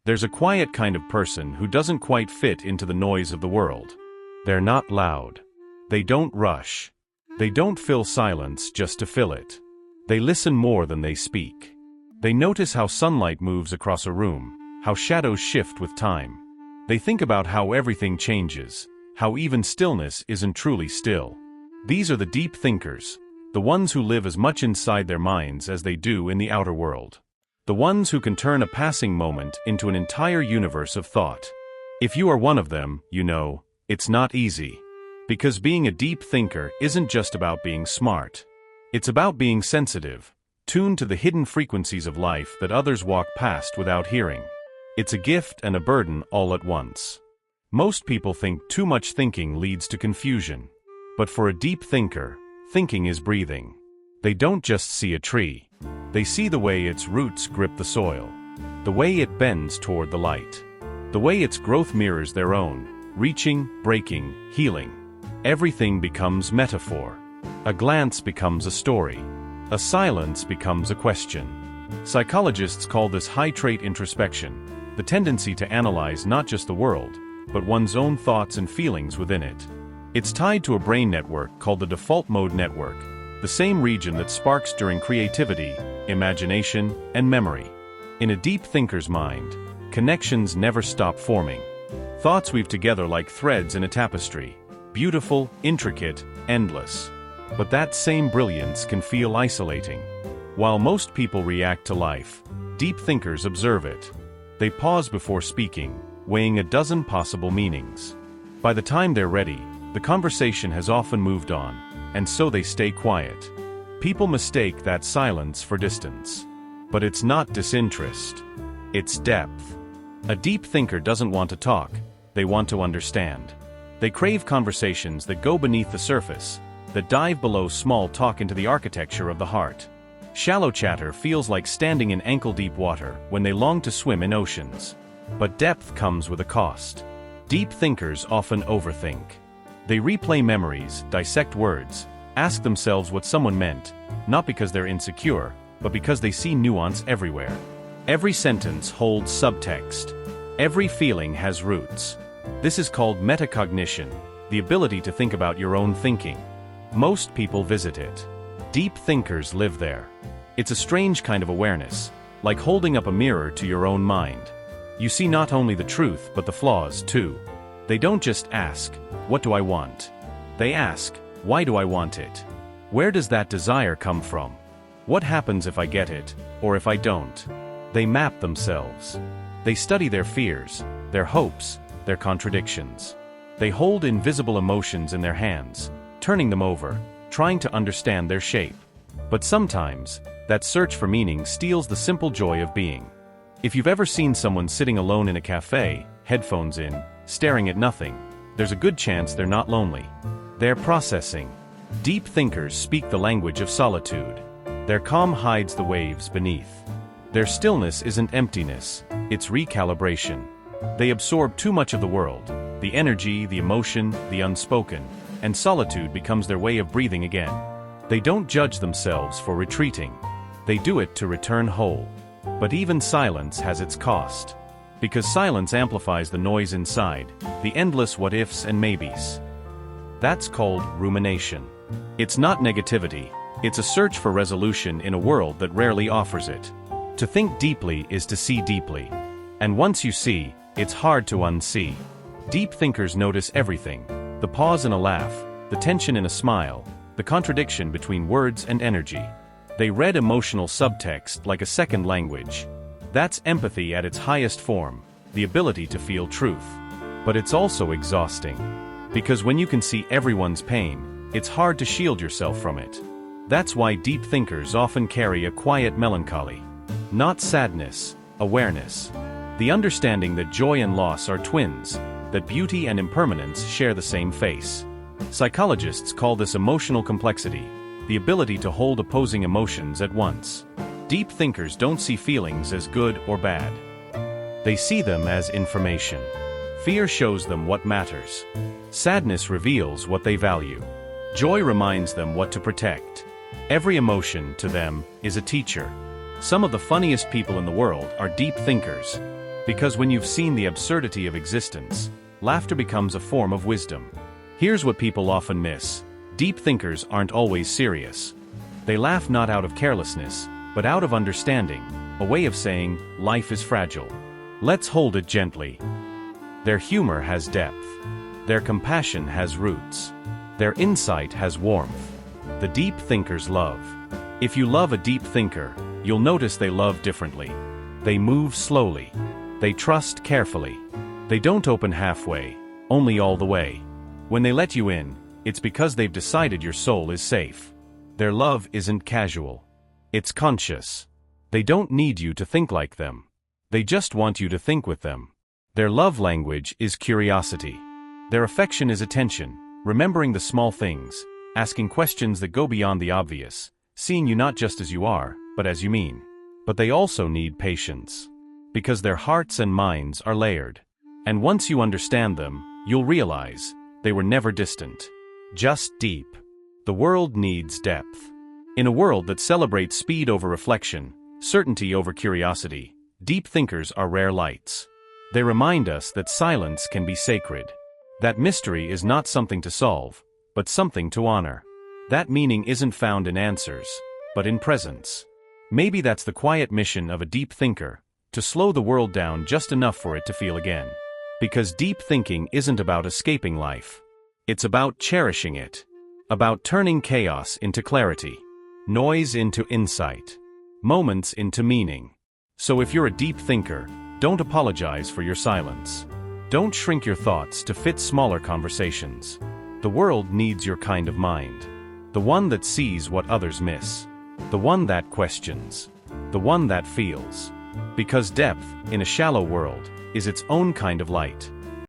There's a quiet kind of person who doesn't quite fit into the noise of the world. They're not loud. They don't rush. They don't fill silence just to fill it. They listen more than they speak. They notice how sunlight moves across a room, how shadows shift with time. They think about how everything changes, how even stillness isn't truly still. These are the deep thinkers, the ones who live as much inside their minds as they do in the outer world. The ones who can turn a passing moment into an entire universe of thought. If you are one of them, you know, it's not easy. Because being a deep thinker isn't just about being smart. It's about being sensitive, tuned to the hidden frequencies of life that others walk past without hearing. It's a gift and a burden all at once. Most people think too much thinking leads to confusion. But for a deep thinker, thinking is breathing. They don't just see a tree. They see the way its roots grip the soil, the way it bends toward the light, the way its growth mirrors their own, reaching, breaking, healing. Everything becomes metaphor. A glance becomes a story. A silence becomes a question. Psychologists call this high-trait introspection, the tendency to analyze not just the world, but one's own thoughts and feelings within it. It's tied to a brain network called the default mode network, the same region that sparks during creativity, imagination, and memory. In a deep thinker's mind, connections never stop forming. Thoughts weave together like threads in a tapestry, beautiful, intricate, endless. But that same brilliance can feel isolating. While most people react to life, deep thinkers observe it. They pause before speaking, weighing a dozen possible meanings. By the time they're ready, the conversation has often moved on, and so they stay quiet. People mistake that silence for distance. But it's not disinterest. It's depth. A deep thinker doesn't want to talk, they want to understand. They crave conversations that go beneath the surface, that dive below small talk into the architecture of the heart. Shallow chatter feels like standing in ankle-deep water when they long to swim in oceans. But depth comes with a cost. Deep thinkers often overthink. They replay memories, dissect words, ask themselves what someone meant, not because they're insecure, but because they see nuance everywhere. Every sentence holds subtext. Every feeling has roots. This is called metacognition, the ability to think about your own thinking. Most people visit it. Deep thinkers live there. It's a strange kind of awareness, like holding up a mirror to your own mind. You see not only the truth but the flaws too. They don't just ask, "What do I want?" They ask, "Why do I want it? Where does that desire come from? What happens if I get it, or if I don't?" They map themselves. They study their fears, their hopes, their contradictions. They hold invisible emotions in their hands, turning them over, trying to understand their shape. But sometimes, that search for meaning steals the simple joy of being. If you've ever seen someone sitting alone in a cafe, headphones in, staring at nothing, there's a good chance they're not lonely. They're processing. Deep thinkers speak the language of solitude. Their calm hides the waves beneath. Their stillness isn't emptiness, it's recalibration. They absorb too much of the world, the energy, the emotion, the unspoken, and solitude becomes their way of breathing again. They don't judge themselves for retreating. They do it to return whole. But even silence has its cost. Because silence amplifies the noise inside, the endless what-ifs and maybes. That's called rumination. It's not negativity, it's a search for resolution in a world that rarely offers it. To think deeply is to see deeply. And once you see, it's hard to unsee. Deep thinkers notice everything. The pause in a laugh, the tension in a smile, the contradiction between words and energy. They read emotional subtext like a second language. That's empathy at its highest form, the ability to feel truth. But it's also exhausting. Because when you can see everyone's pain, it's hard to shield yourself from it. That's why deep thinkers often carry a quiet melancholy. Not sadness, awareness. The understanding that joy and loss are twins, that beauty and impermanence share the same face. Psychologists call this emotional complexity, the ability to hold opposing emotions at once. Deep thinkers don't see feelings as good or bad. They see them as information. Fear shows them what matters. Sadness reveals what they value. Joy reminds them what to protect. Every emotion, to them, is a teacher. Some of the funniest people in the world are deep thinkers. Because when you've seen the absurdity of existence, laughter becomes a form of wisdom. Here's what people often miss. Deep thinkers aren't always serious. They laugh not out of carelessness, but out of understanding, a way of saying, life is fragile. Let's hold it gently. Their humor has depth. Their compassion has roots. Their insight has warmth. The deep thinkers love. If you love a deep thinker, you'll notice they love differently. They move slowly. They trust carefully. They don't open halfway, only all the way. When they let you in, it's because they've decided your soul is safe. Their love isn't casual. It's conscious. They don't need you to think like them. They just want you to think with them. Their love language is curiosity. Their affection is attention, remembering the small things, asking questions that go beyond the obvious, seeing you not just as you are, but as you mean. But they also need patience. Because their hearts and minds are layered. And once you understand them, you'll realize they were never distant. Just deep. The world needs depth. In a world that celebrates speed over reflection, certainty over curiosity, deep thinkers are rare lights. They remind us that silence can be sacred. That mystery is not something to solve, but something to honor. That meaning isn't found in answers, but in presence. Maybe that's the quiet mission of a deep thinker, to slow the world down just enough for it to feel again. Because deep thinking isn't about escaping life. It's about cherishing it. About turning chaos into clarity. Noise into insight. Moments into meaning. So if you're a deep thinker, don't apologize for your silence. Don't shrink your thoughts to fit smaller conversations. The world needs your kind of mind. The one that sees what others miss. The one that questions. The one that feels. Because depth, in a shallow world, is its own kind of light.